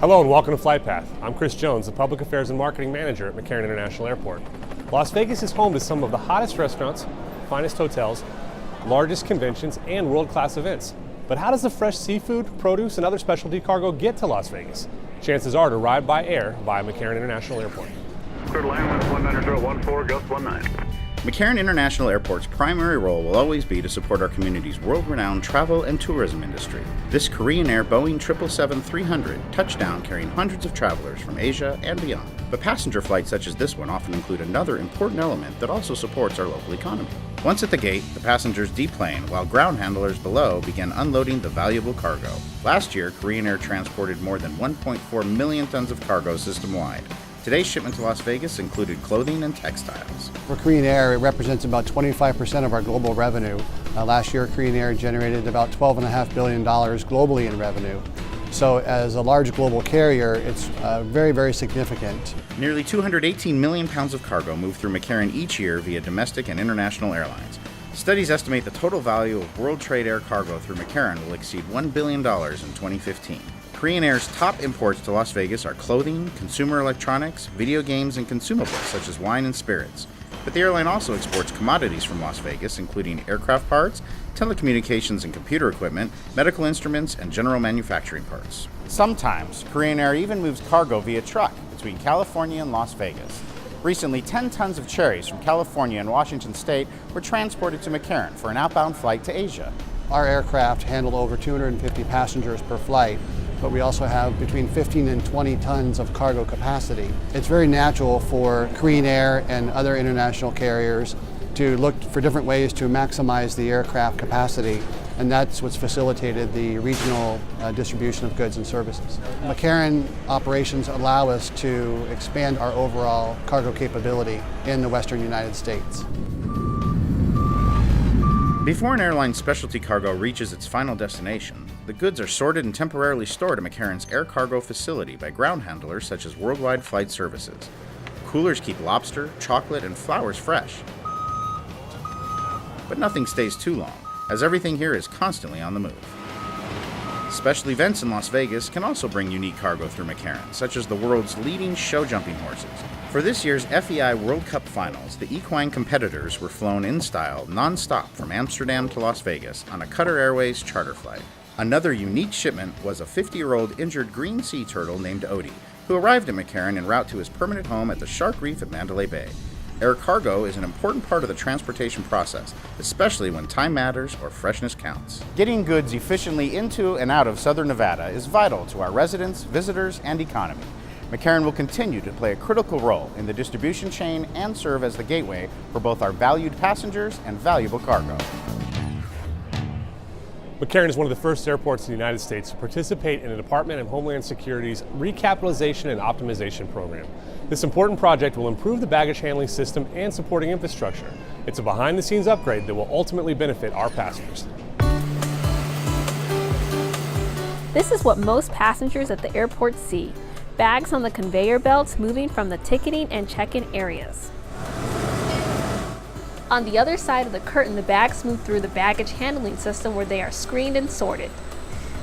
Hello and welcome to Flight Path. I'm Chris Jones, the Public Affairs and Marketing Manager at McCarran International Airport. Las Vegas is home to some of the hottest restaurants, finest hotels, largest conventions, and world-class events. But how does the fresh seafood, produce, and other specialty cargo get to Las Vegas? Chances are to arrive by air via McCarran International Airport. Clear to land, 19014, gust 19. McCarran International Airport's primary role will always be to support our community's world-renowned travel and tourism industry. This Korean Air Boeing 777-300 touchdown carrying hundreds of travelers from Asia and beyond. But passenger flights such as this one often include another important element that also supports our local economy. Once at the gate, the passengers deplane while ground handlers below begin unloading the valuable cargo. Last year, Korean Air transported more than 1.4 million tons of cargo system-wide. Today's shipment to Las Vegas included clothing and textiles. For Korean Air, it represents about 25% of our global revenue. Last year, Korean Air generated about $12.5 billion globally in revenue. So as a large global carrier, it's very, very significant. Nearly 218 million pounds of cargo move through McCarran each year via domestic and international airlines. Studies estimate the total value of world trade air cargo through McCarran will exceed $1 billion in 2015. Korean Air's top imports to Las Vegas are clothing, consumer electronics, video games, and consumables such as wine and spirits. But the airline also exports commodities from Las Vegas, including aircraft parts, telecommunications and computer equipment, medical instruments, and general manufacturing parts. Sometimes, Korean Air even moves cargo via truck between California and Las Vegas. Recently, 10 tons of cherries from California and Washington State were transported to McCarran for an outbound flight to Asia. Our aircraft handle over 250 passengers per flight, but we also have between 15 and 20 tons of cargo capacity. It's very natural for Korean Air and other international carriers to look for different ways to maximize the aircraft capacity, and that's what's facilitated the regional distribution of goods and services. McCarran operations allow us to expand our overall cargo capability in the Western United States. Before an airline's specialty cargo reaches its final destination, the goods are sorted and temporarily stored at McCarran's air cargo facility by ground handlers such as Worldwide Flight Services. Coolers keep lobster, chocolate, and flowers fresh. But nothing stays too long, as everything here is constantly on the move. Special events in Las Vegas can also bring unique cargo through McCarran, such as the world's leading show jumping horses. For this year's FEI World Cup Finals, the equine competitors were flown in style non-stop from Amsterdam to Las Vegas on a Qatar Airways charter flight. Another unique shipment was a 50-year-old injured green sea turtle named Odie, who arrived at McCarran en route to his permanent home at the Shark Reef at Mandalay Bay. Air cargo is an important part of the transportation process, especially when time matters or freshness counts. Getting goods efficiently into and out of Southern Nevada is vital to our residents, visitors, and economy. McCarran will continue to play a critical role in the distribution chain and serve as the gateway for both our valued passengers and valuable cargo. McCarran is one of the first airports in the United States to participate in the Department of Homeland Security's recapitalization and optimization program. This important project will improve the baggage handling system and supporting infrastructure. It's a behind-the-scenes upgrade that will ultimately benefit our passengers. This is what most passengers at the airport see: bags on the conveyor belts moving from the ticketing and check-in areas. On the other side of the curtain, the bags move through the baggage handling system where they are screened and sorted.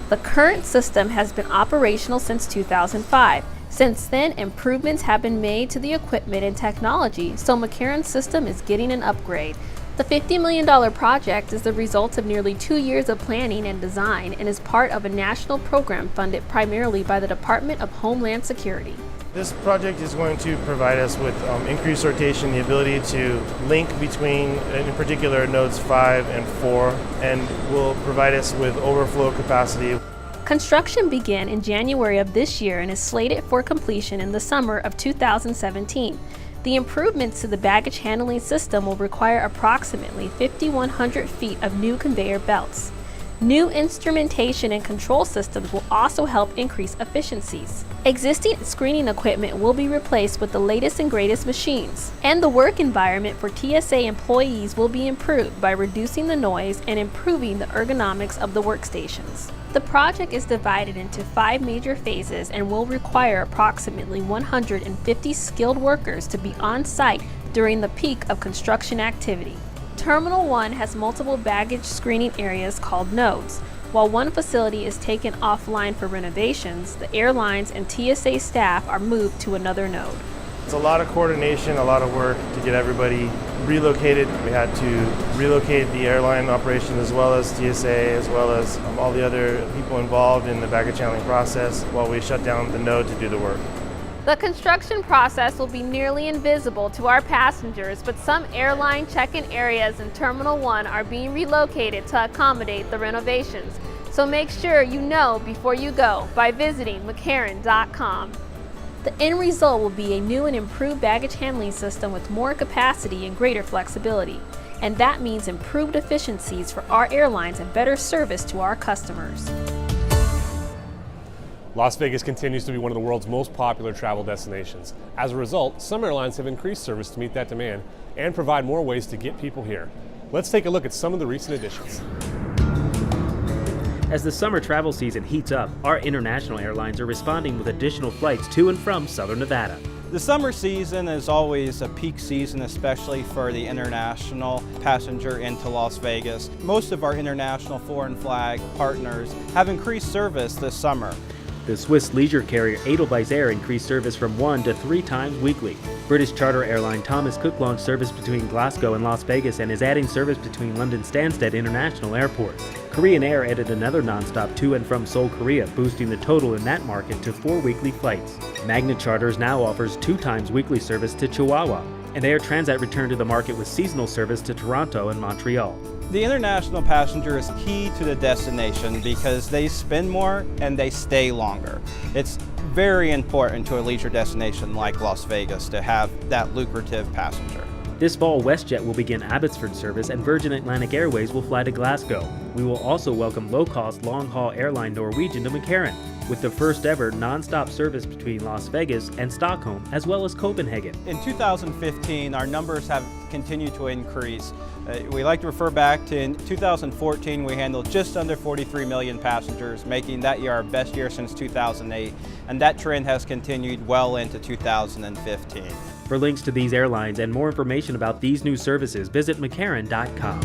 The current system has been operational since 2005. Since then, improvements have been made to the equipment and technology, so McCarran's system is getting an upgrade. The $50 million project is the result of nearly 2 years of planning and design and is part of a national program funded primarily by the Department of Homeland Security. This project is going to provide us with increased sortation, the ability to link between, in particular, nodes 5 and 4, and will provide us with overflow capacity. Construction began in January of this year and is slated for completion in the summer of 2017. The improvements to the baggage handling system will require approximately 5,100 feet of new conveyor belts. New instrumentation and control systems will also help increase efficiencies. Existing screening equipment will be replaced with the latest and greatest machines, and the work environment for TSA employees will be improved by reducing the noise and improving the ergonomics of the workstations. The project is divided into 5 major phases and will require approximately 150 skilled workers to be on site during the peak of construction activity. Terminal 1 has multiple baggage screening areas called nodes. While one facility is taken offline for renovations, the airlines and TSA staff are moved to another node. It's a lot of coordination, a lot of work to get everybody relocated. We had to relocate the airline operation as well as TSA, as well as all the other people involved in the baggage handling process while we shut down the node to do the work. The construction process will be nearly invisible to our passengers, but some airline check-in areas in Terminal 1 are being relocated to accommodate the renovations. So make sure you know before you go by visiting McCarran.com. The end result will be a new and improved baggage handling system with more capacity and greater flexibility. And that means improved efficiencies for our airlines and better service to our customers. Las Vegas continues to be one of the world's most popular travel destinations. As a result, some airlines have increased service to meet that demand and provide more ways to get people here. Let's take a look at some of the recent additions. As the summer travel season heats up, our international airlines are responding with additional flights to and from Southern Nevada. The summer season is always a peak season, especially for the international passenger into Las Vegas. Most of our international foreign flag partners have increased service this summer. The Swiss leisure carrier Edelweiss Air increased service from 1 to 3 times weekly. British charter airline Thomas Cook launched service between Glasgow and Las Vegas and is adding service between London Stansted International Airport. Korean Air added another nonstop to and from Seoul, Korea, boosting the total in that market to 4 weekly flights. Magna Charters now offers 2 times weekly service to Chihuahua, and Air Transat returned to the market with seasonal service to Toronto and Montreal. The international passenger is key to the destination because they spend more and they stay longer. It's very important to a leisure destination like Las Vegas to have that lucrative passenger. This fall, WestJet will begin Abbotsford service and Virgin Atlantic Airways will fly to Glasgow. We will also welcome low-cost, long-haul airline Norwegian to McCarran, with the first ever non-stop service between Las Vegas and Stockholm, as well as Copenhagen. In 2015, our numbers have continued to increase. We like to refer back to in 2014, we handled just under 43 million passengers, making that year our best year since 2008, and that trend has continued well into 2015. For links to these airlines and more information about these new services, visit McCarran.com.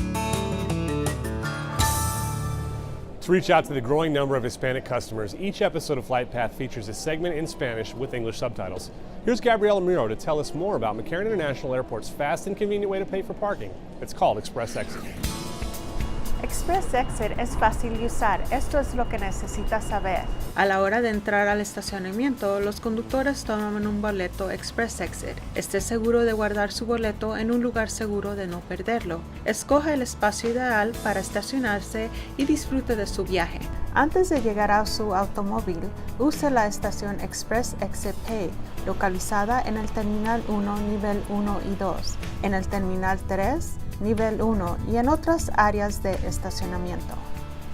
To reach out to the growing number of Hispanic customers, each episode of Flight Path features a segment in Spanish with English subtitles. Here's Gabriela Miro to tell us more about McCarran International Airport's fast and convenient way to pay for parking. It's called Express Exit. Express Exit es fácil de usar. Esto es lo que necesitas saber. A la hora de entrar al estacionamiento, los conductores toman un boleto Express Exit. Esté seguro de guardar su boleto en un lugar seguro de no perderlo. Escoja el espacio ideal para estacionarse y disfrute de su viaje. Antes de llegar a su automóvil, use la estación Express Exit Pay, localizada en el Terminal 1, Nivel 1 y 2, en el Terminal 3, Nivel 1 y en otras áreas de estacionamiento.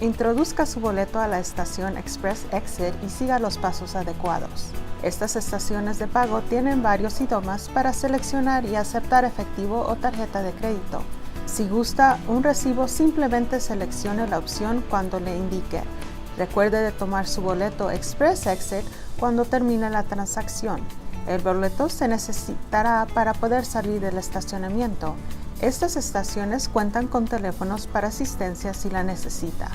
Introduzca su boleto a la estación Express Exit y siga los pasos adecuados. Estas estaciones de pago tienen varios idiomas para seleccionar y aceptar efectivo o tarjeta de crédito. Si gusta un recibo, simplemente seleccione la opción cuando le indique. Recuerde de tomar su boleto Express Exit cuando termine la transacción. El boleto se necesitará para poder salir del estacionamiento. Estas estaciones cuentan con teléfonos para asistencia si la necesita.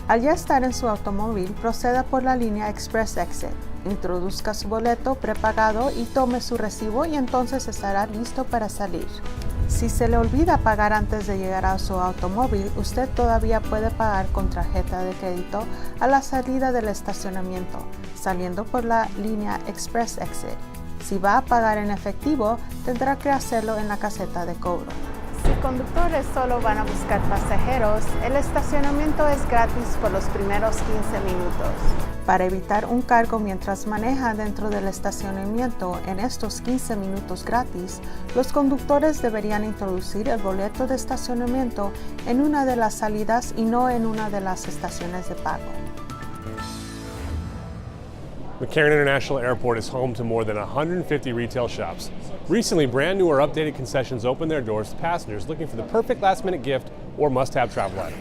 Al ya estar en su automóvil, proceda por la línea Express Exit. Introduzca su boleto prepagado y tome su recibo y entonces estará listo para salir. Si se le olvida pagar antes de llegar a su automóvil, usted todavía puede pagar con tarjeta de crédito a la salida del estacionamiento, saliendo por la línea Express Exit. Si va a pagar en efectivo, tendrá que hacerlo en la caseta de cobro. Si conductores solo van a buscar pasajeros, el estacionamiento es gratis por los primeros 15 minutos. Para evitar un cargo mientras maneja dentro del estacionamiento en estos 15 minutos gratis, los conductores deberían introducir el boleto de estacionamiento en una de las salidas y no en una de las estaciones de pago. McCarran International Airport is home to more than 150 retail shops. Recently, brand new or updated concessions opened their doors to passengers looking for the perfect last-minute gift or must-have travel item.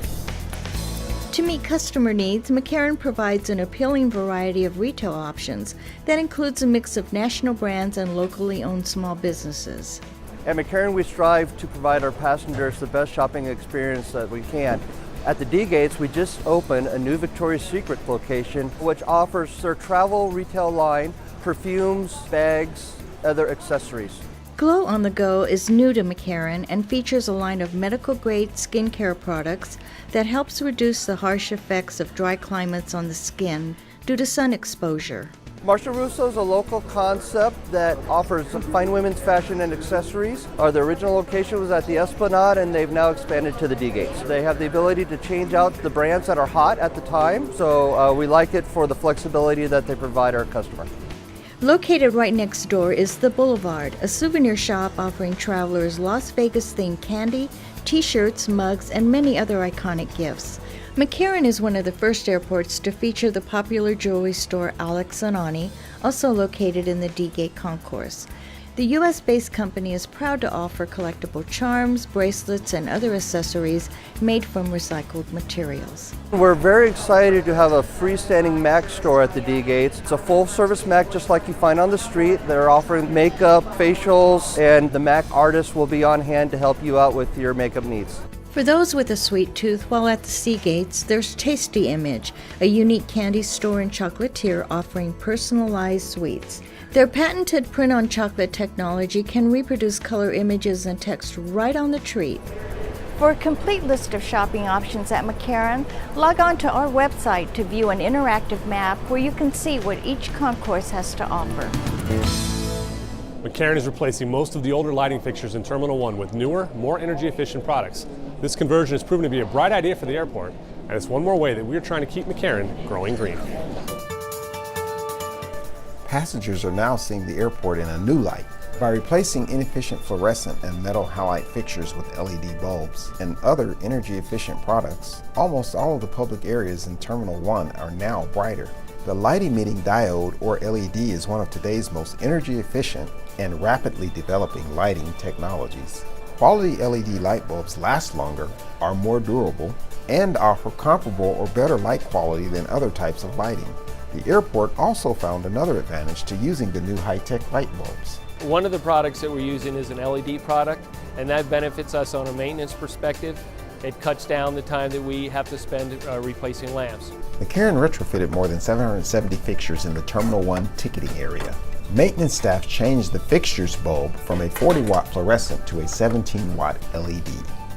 To meet customer needs, McCarran provides an appealing variety of retail options that includes a mix of national brands and locally owned small businesses. At McCarran, we strive to provide our passengers the best shopping experience that we can. At the D gates, we just opened a new Victoria's Secret location, which offers their travel retail line, perfumes, bags, other accessories. Glow on the Go is new to McCarran and features a line of medical-grade skincare products that helps reduce the harsh effects of dry climates on the skin due to sun exposure. Marcia Russo is a local concept that offers fine women's fashion and accessories. The original location was at the Esplanade, and they've now expanded to the D gates. They have the ability to change out the brands that are hot at the time, so we like it for the flexibility that they provide our customer. Located right next door is The Boulevard, a souvenir shop offering travelers Las Vegas-themed candy, t-shirts, mugs, and many other iconic gifts. McCarran is one of the first airports to feature the popular jewelry store Alex & Ani, also located in the D-Gate concourse. The U.S.-based company is proud to offer collectible charms, bracelets, and other accessories made from recycled materials. We're very excited to have a freestanding MAC store at the D-Gates. It's a full-service MAC just like you find on the street. They're offering makeup, facials, and the MAC artist will be on hand to help you out with your makeup needs. For those with a sweet tooth while at the Sea Gates, there's Tasty Image, a unique candy store and chocolatier offering personalized sweets. Their patented print-on-chocolate technology can reproduce color images and text right on the treat. For a complete list of shopping options at McCarran, log on to our website to view an interactive map where you can see what each concourse has to offer. McCarran is replacing most of the older lighting fixtures in Terminal 1 with newer, more energy-efficient products. This conversion has proven to be a bright idea for the airport, and it's one more way that we're trying to keep McCarran growing green. Passengers are now seeing the airport in a new light. By replacing inefficient fluorescent and metal halide fixtures with LED bulbs and other energy-efficient products, almost all of the public areas in Terminal 1 are now brighter. The light-emitting diode, or LED, is one of today's most energy-efficient and rapidly developing lighting technologies. Quality LED light bulbs last longer, are more durable, and offer comparable or better light quality than other types of lighting. The airport also found another advantage to using the new high-tech light bulbs. One of the products that we're using is an LED product, and that benefits us on a maintenance perspective. It cuts down the time that we have to spend replacing lamps. McCarran retrofitted more than 770 fixtures in the Terminal 1 ticketing area. Maintenance staff changed the fixture's bulb from a 40-watt fluorescent to a 17-watt LED.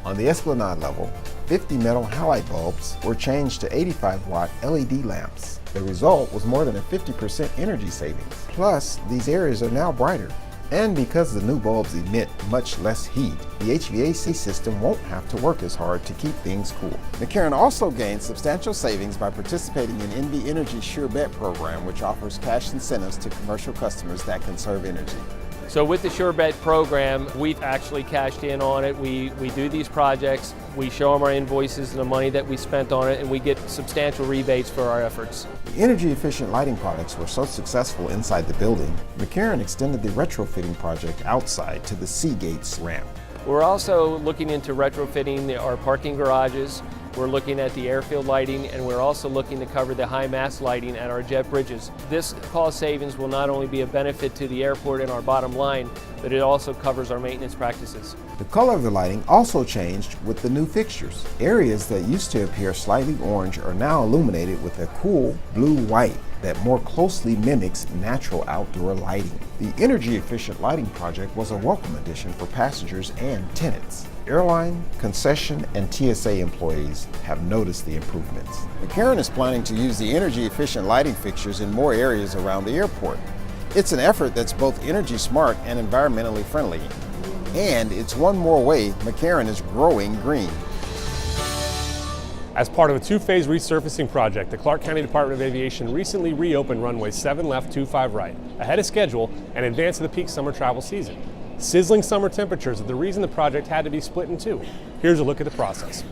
On the Esplanade level, 50 metal halide bulbs were changed to 85-watt LED lamps. The result was more than a 50% energy savings. Plus, these areas are now brighter. And because the new bulbs emit much less heat, the HVAC system won't have to work as hard to keep things cool. McCarran also gained substantial savings by participating in NV Energy's Sure Bet program, which offers cash incentives to commercial customers that conserve energy. So with the Sure Bet program, we've actually cashed in on it. We do these projects, we show them our invoices and the money that we spent on it, and we get substantial rebates for our efforts. The energy-efficient lighting products were so successful inside the building, McCarran extended the retrofitting project outside to the Sea Gates ramp. We're also looking into retrofitting our parking garages. We're looking at the airfield lighting, and we're also looking to cover the high mast lighting at our jet bridges. This cost savings will not only be a benefit to the airport and our bottom line, but it also covers our maintenance practices. The color of the lighting also changed with the new fixtures. Areas that used to appear slightly orange are now illuminated with a cool blue-white that more closely mimics natural outdoor lighting. The energy-efficient lighting project was a welcome addition for passengers and tenants. Airline, concession, and TSA employees have noticed the improvements. McCarran is planning to use the energy-efficient lighting fixtures in more areas around the airport. It's an effort that's both energy smart and environmentally friendly. And it's one more way McCarran is growing green. As part of a two-phase resurfacing project, the Clark County Department of Aviation recently reopened runway 7 left, 25 right, ahead of schedule and in advance of the peak summer travel season. Sizzling summer temperatures are the reason the project had to be split in two. Here's a look at the process.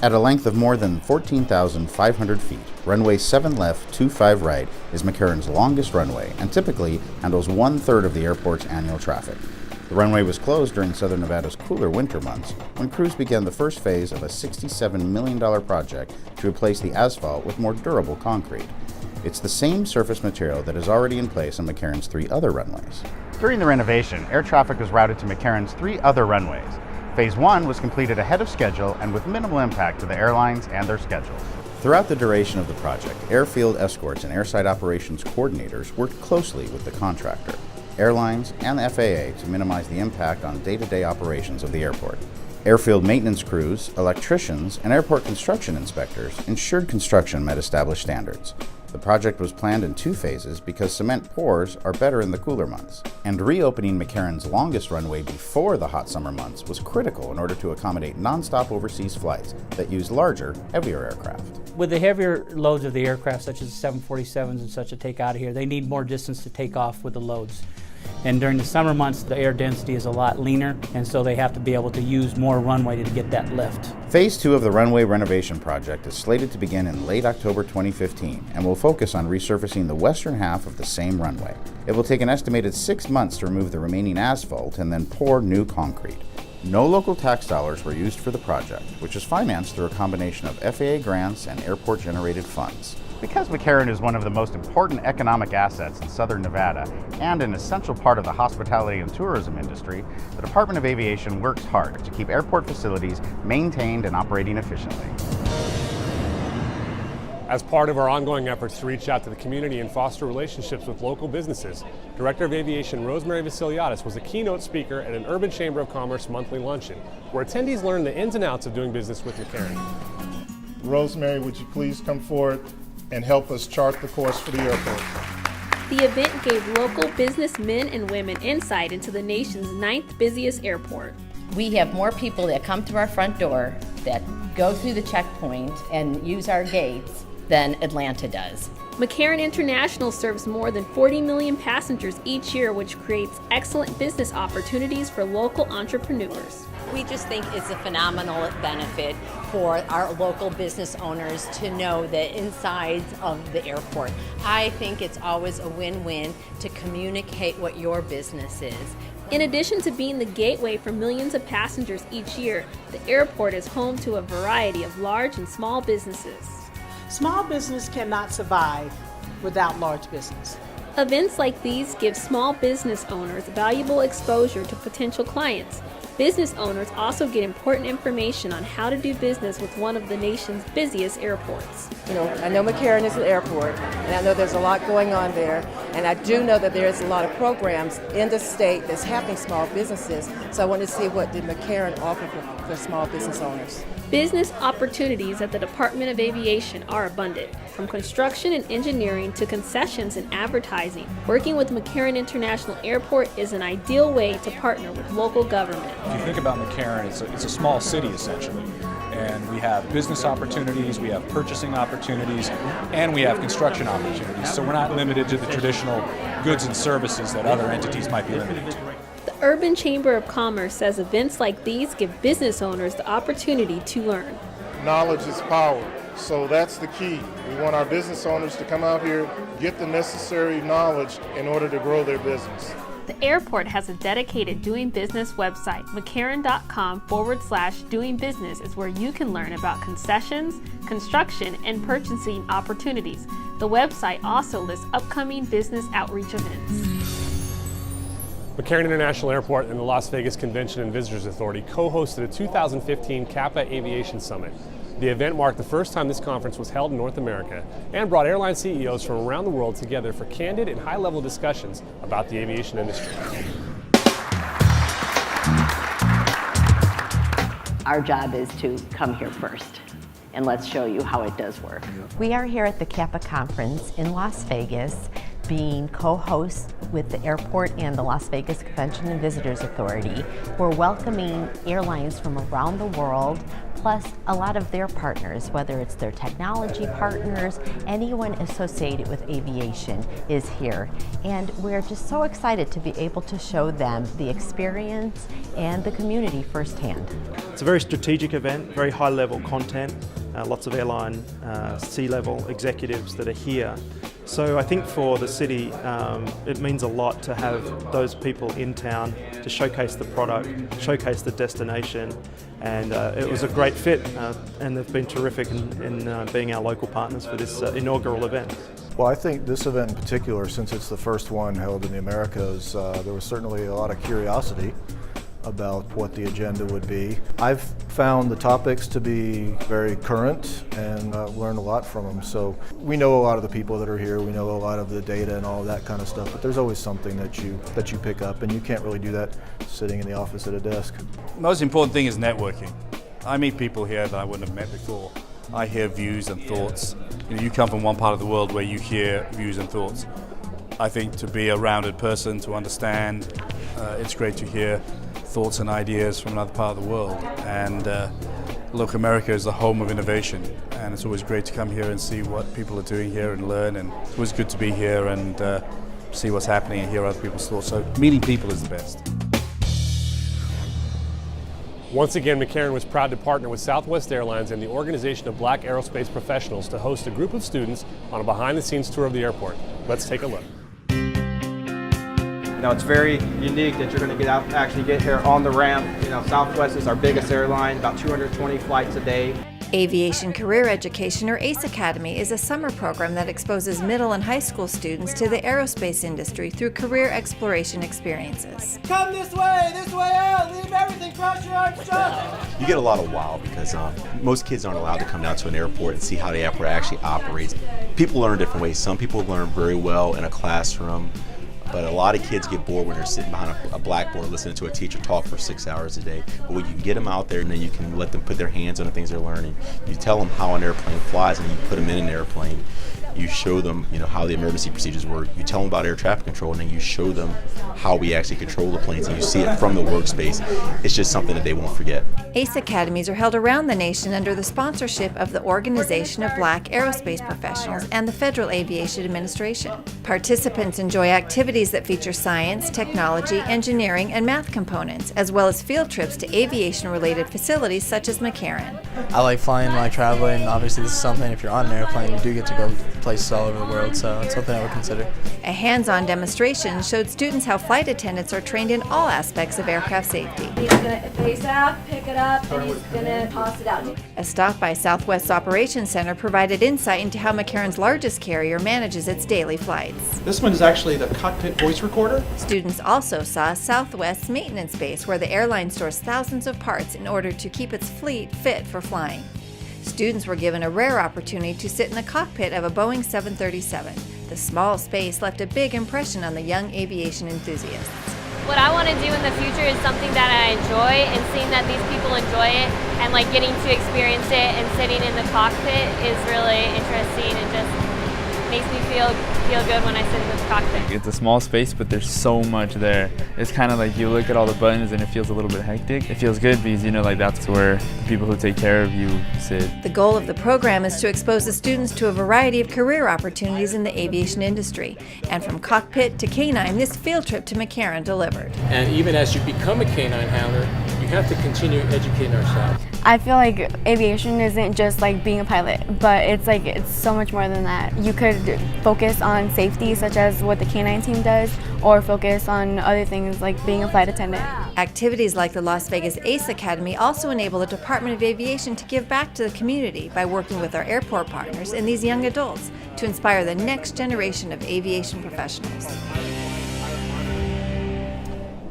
At a length of more than 14,500 feet, runway 7 left, 25 right is McCarran's longest runway and typically handles 1/3 of the airport's annual traffic. The runway was closed during Southern Nevada's cooler winter months when crews began the first phase of a $67 million project to replace the asphalt with more durable concrete. It's the same surface material that is already in place on McCarran's 3 other runways. During the renovation, air traffic was routed to McCarran's 3 other runways. Phase 1 was completed ahead of schedule and with minimal impact to the airlines and their schedules. Throughout the duration of the project, airfield escorts and airside operations coordinators worked closely with the contractor, airlines, and the FAA to minimize the impact on day-to-day operations of the airport. Airfield maintenance crews, electricians, and airport construction inspectors ensured construction met established standards. The project was planned in 2 phases because cement pours are better in the cooler months, and reopening McCarran's longest runway before the hot summer months was critical in order to accommodate non-stop overseas flights that use larger, heavier aircraft. With the heavier loads of the aircraft, such as the 747s and such that take out of here, they need more distance to take off with the loads. And during the summer months, the air density is a lot leaner, and so they have to be able to use more runway to get that lift. Phase 2 of the runway renovation project is slated to begin in late October 2015 and will focus on resurfacing the western half of the same runway. It will take an estimated 6 months to remove the remaining asphalt and then pour new concrete. No local tax dollars were used for the project, which is financed through a combination of FAA grants and airport-generated funds. Because McCarran is one of the most important economic assets in southern Nevada and an essential part of the hospitality and tourism industry, the Department of Aviation works hard to keep airport facilities maintained and operating efficiently. As part of our ongoing efforts to reach out to the community and foster relationships with local businesses, Director of Aviation Rosemary Vasiliadis was a keynote speaker at an Urban Chamber of Commerce monthly luncheon, where attendees learned the ins and outs of doing business with McCarran. Rosemary, would you please come forward and help us chart the course for the airport? The event gave local businessmen and women insight into the nation's 9th busiest airport. We have more people that come through our front door, that go through the checkpoint and use our gates than Atlanta does. McCarran International serves more than 40 million passengers each year, which creates excellent business opportunities for local entrepreneurs. We just think it's a phenomenal benefit for our local business owners to know the insides of the airport. I think it's always a win-win to communicate what your business is. In addition to being the gateway for millions of passengers each year, the airport is home to a variety of large and small businesses. Small business cannot survive without large business. Events like these give small business owners valuable exposure to potential clients. Business owners also get important information on how to do business with one of the nation's busiest airports. You know, I know McCarran is an airport, and I know there's a lot going on there, and I do know that there's a lot of programs in the state that's helping small businesses, so I want to see what did McCarran offer for small business owners. Business opportunities at the Department of Aviation are abundant, from construction and engineering to concessions and advertising. Working with McCarran International Airport is an ideal way to partner with local government. If you think about McCarran, it's a small city essentially, and we have business opportunities, we have purchasing opportunities, and we have construction opportunities. So we're not limited to the traditional goods and services that other entities might be limited to. The Urban Chamber of Commerce says events like these give business owners the opportunity to learn. Knowledge is power, so that's the key. We want our business owners to come out here, get the necessary knowledge in order to grow their business. The airport has a dedicated doing business website. McCarran.com/doing business is where you can learn about concessions, construction, and purchasing opportunities. The website also lists upcoming business outreach events. McCarran International Airport and the Las Vegas Convention and Visitors Authority co-hosted a 2015 KPA Aviation Summit. The event marked the first time this conference was held in North America and brought airline CEOs from around the world together for candid and high-level discussions about the aviation industry. Our job is to come here first, and let's show you how it does work. We are here at the CAPA conference in Las Vegas, being co-hosts with the airport and the Las Vegas Convention and Visitors Authority. We're welcoming airlines from around the world, plus a lot of their partners, whether it's their technology partners, anyone associated with aviation is here. And we're just so excited to be able to show them the experience and the community firsthand. It's a very strategic event, very high-level content, lots of airline C-level executives that are here. So I think for the city, it means a lot to have those people in town to showcase the product, showcase the destination, and it was a great fit, and they've been terrific in being our local partners for this inaugural event. Well, I think this event in particular, since it's the first one held in the Americas, there was certainly a lot of curiosity about what the agenda would be. I've found the topics to be very current and learned a lot from them. So we know a lot of the people that are here, we know a lot of the data and all of that kind of stuff, but there's always something that you pick up, and you can't really do that sitting in the office at a desk. Most important thing is networking. I meet people here that I wouldn't have met before. I hear views and thoughts. You come from one part of the world where you hear views and thoughts. I think to be a rounded person, to understand, it's great to hear thoughts and ideas from another part of the world. And look, America is the home of innovation, and it's always great to come here and see what people are doing here and learn, and it's always good to be here and see what's happening and hear other people's thoughts. So meeting people is the best. Once again, McCarran was proud to partner with Southwest Airlines and the Organization of Black Aerospace Professionals to host a group of students on a behind-the-scenes tour of the airport. Let's take a look. You know, it's very unique that you're going to get out, actually get here on the ramp. You know, Southwest is our biggest airline, about 220 flights a day. Aviation Career Education, or ACE Academy, is a summer program that exposes middle and high school students to the aerospace industry through career exploration experiences. Come this way out, leave everything, cross your arms, jump. You get a lot of wow because most kids aren't allowed to come down to an airport and see how the airport actually operates. People learn different ways. Some people learn very well in a classroom, but a lot of kids get bored when they're sitting behind a blackboard listening to a teacher talk for 6 hours a day. But when you can get them out there and then you can let them put their hands on the things they're learning, you tell them how an airplane flies and you put them in an airplane. You show them, you know, how the emergency procedures work. You tell them about air traffic control, and then you show them how we actually control the planes, and you see it from the workspace. It's just something that they won't forget. ACE Academies are held around the nation under the sponsorship of the Organization of Black Aerospace Professionals and the Federal Aviation Administration. Participants enjoy activities that feature science, technology, engineering, and math components, as well as field trips to aviation-related facilities such as McCarran. I like flying, I like traveling. Obviously, this is something, if you're on an airplane, you do get to go places all over the world, so it's something I would consider. A hands-on demonstration showed students how flight attendants are trained in all aspects of aircraft safety. He's going to face out, pick it up, and he's going to toss it out. A stop by Southwest's Operations Center provided insight into how McCarran's largest carrier manages its daily flights. This one is actually the cockpit voice recorder. Students also saw Southwest's maintenance base, where the airline stores thousands of parts in order to keep its fleet fit for flying. Students were given a rare opportunity to sit in the cockpit of a Boeing 737. The small space left a big impression on the young aviation enthusiasts. What I want to do in the future is something that I enjoy, and seeing that these people enjoy it and like getting to experience it and sitting in the cockpit is really interesting and just makes me feel good when I sit in this cockpit. It's a small space, but there's so much there. It's kind of like you look at all the buttons and it feels a little bit hectic. It feels good because, you know, like that's where the people who take care of you sit. The goal of the program is to expose the students to a variety of career opportunities in the aviation industry. And from cockpit to canine, this field trip to McCarran delivered. And even as you become a canine handler, you have to continue educating ourselves. I feel like aviation isn't just like being a pilot, but it's so much more than that. You could focus on safety, such as what the canine team does, or focus on other things like being a flight attendant. Activities like the Las Vegas ACE Academy also enable the Department of Aviation to give back to the community by working with our airport partners and these young adults to inspire the next generation of aviation professionals.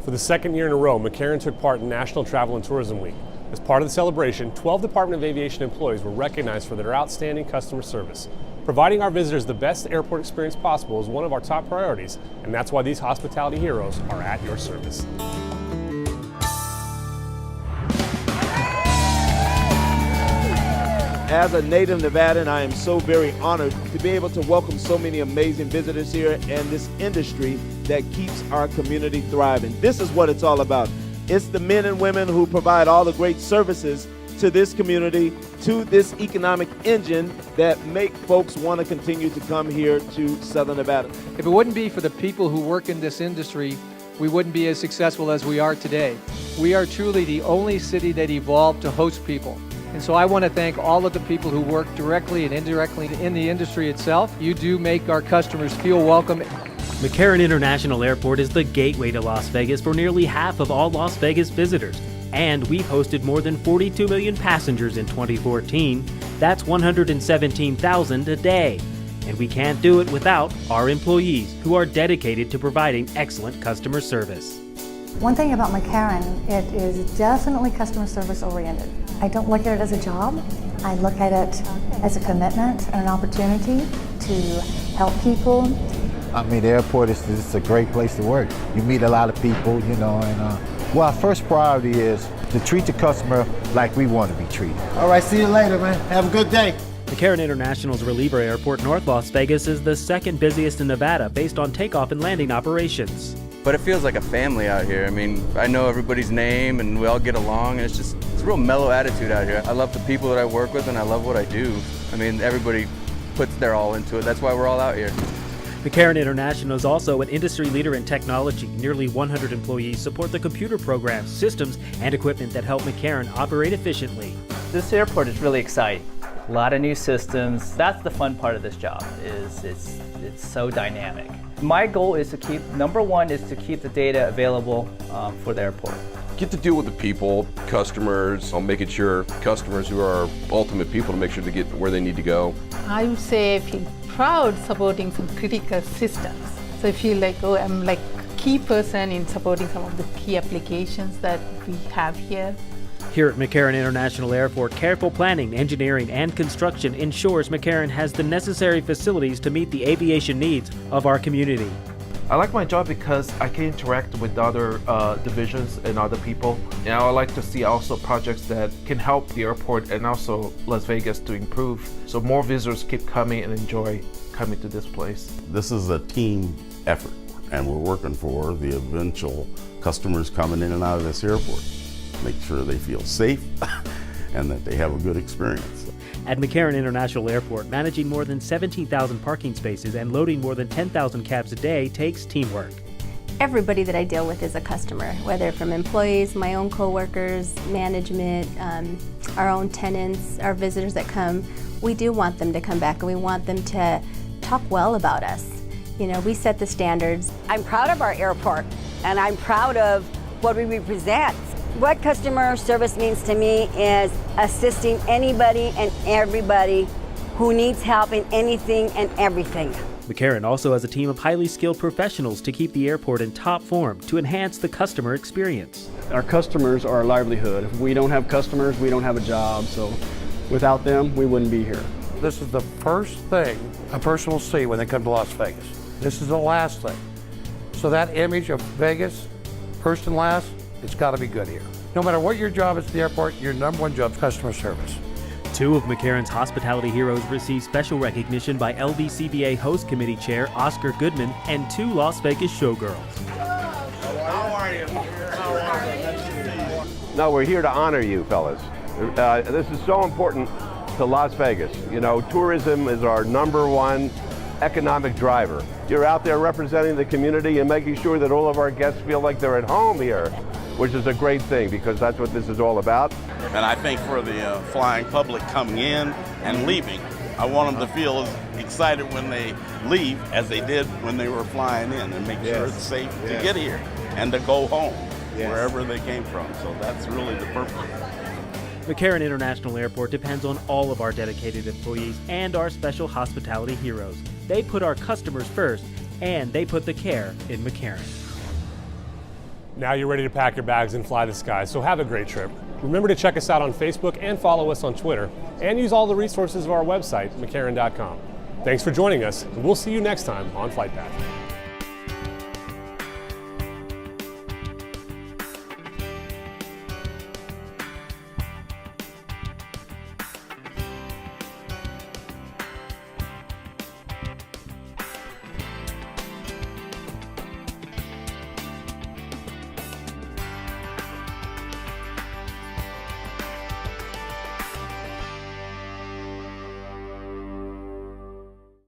For the second year in a row, McCarran took part in National Travel and Tourism Week. As part of the celebration, 12 Department of Aviation employees were recognized for their outstanding customer service. Providing our visitors the best airport experience possible is one of our top priorities, and that's why these hospitality heroes are at your service. As a native Nevadan, I am so very honored to be able to welcome so many amazing visitors here and this industry that keeps our community thriving. This is what it's all about. It's the men and women who provide all the great services to this community, to this economic engine that make folks want to continue to come here to Southern Nevada. If it wouldn't be for the people who work in this industry, we wouldn't be as successful as we are today. We are truly the only city that evolved to host people. And so I want to thank all of the people who work directly and indirectly in the industry itself. You do make our customers feel welcome. McCarran International Airport is the gateway to Las Vegas for nearly half of all Las Vegas visitors. And we've hosted more than 42 million passengers in 2014. That's 117,000 a day. And we can't do it without our employees, who are dedicated to providing excellent customer service. One thing about McCarran, it is definitely customer service oriented. I don't look at it as a job. I look at it as a commitment and an opportunity to help people. I mean, the airport is a great place to work. You meet a lot of people, you know, and well, our first priority is to treat the customer like we want to be treated. All right, see you later, man. Have a good day. McCarran International's Reliever Airport, North Las Vegas, is the second busiest in Nevada based on takeoff and landing operations. But it feels like a family out here. I mean, I know everybody's name and we all get along, and it's a real mellow attitude out here. I love the people that I work with and I love what I do. I mean, everybody puts their all into it. That's why we're all out here. McCarran International is also an industry leader in technology. Nearly 100 employees support the computer programs, systems, and equipment that help McCarran operate efficiently. This airport is really exciting. A lot of new systems. That's the fun part of this job, is it's so dynamic. My goal is to keep, number one is to keep the data available for the airport. Get to deal with the people, customers, making sure customers who are ultimate people to make sure they get where they need to go. I would say I feel proud supporting some critical systems. So I feel like, oh, I'm like a key person in supporting some of the key applications that we have here. Here at McCarran International Airport, careful planning, engineering, and construction ensures McCarran has the necessary facilities to meet the aviation needs of our community. I like my job because I can interact with other divisions and other people. And I like to see also projects that can help the airport and also Las Vegas to improve, so more visitors keep coming and enjoy coming to this place. This is a team effort, and we're working for the eventual customers coming in and out of this airport. Make sure they feel safe and that they have a good experience. At McCarran International Airport, managing more than 17,000 parking spaces and loading more than 10,000 cabs a day takes teamwork. Everybody that I deal with is a customer, whether from employees, my own coworkers, management, our own tenants, our visitors that come. We do want them to come back, and we want them to talk well about us. You know, we set the standards. I'm proud of our airport, and I'm proud of what we represent. What customer service means to me is assisting anybody and everybody who needs help in anything and everything. McCarran also has a team of highly skilled professionals to keep the airport in top form to enhance the customer experience. Our customers are our livelihood. If we don't have customers, we don't have a job, so without them, we wouldn't be here. This is the first thing a person will see when they come to Las Vegas. This is the last thing. So that image of Vegas, first and last, it's got to be good here. No matter what your job is at the airport, your number one job is customer service. Two of McCarran's hospitality heroes received special recognition by LVCBA Host Committee Chair Oscar Goodman and two Las Vegas showgirls. How are you? No, we're here to honor you, fellas. This is so important to Las Vegas. You know, tourism is our number one economic driver. You're out there representing the community and making sure that all of our guests feel like they're at home here, which is a great thing because that's what this is all about. And I think for the flying public coming in and leaving, I want them to feel as excited when they leave as they did when they were flying in, and make sure it's safe to get here and to go home wherever they came from. So that's really the purpose. McCarran International Airport depends on all of our dedicated employees and our special hospitality heroes. They put our customers first, and they put the care in McCarran. Now you're ready to pack your bags and fly the skies, so have a great trip. Remember to check us out on Facebook and follow us on Twitter, and use all the resources of our website, McCarran.com. Thanks for joining us, and we'll see you next time on Flight Path.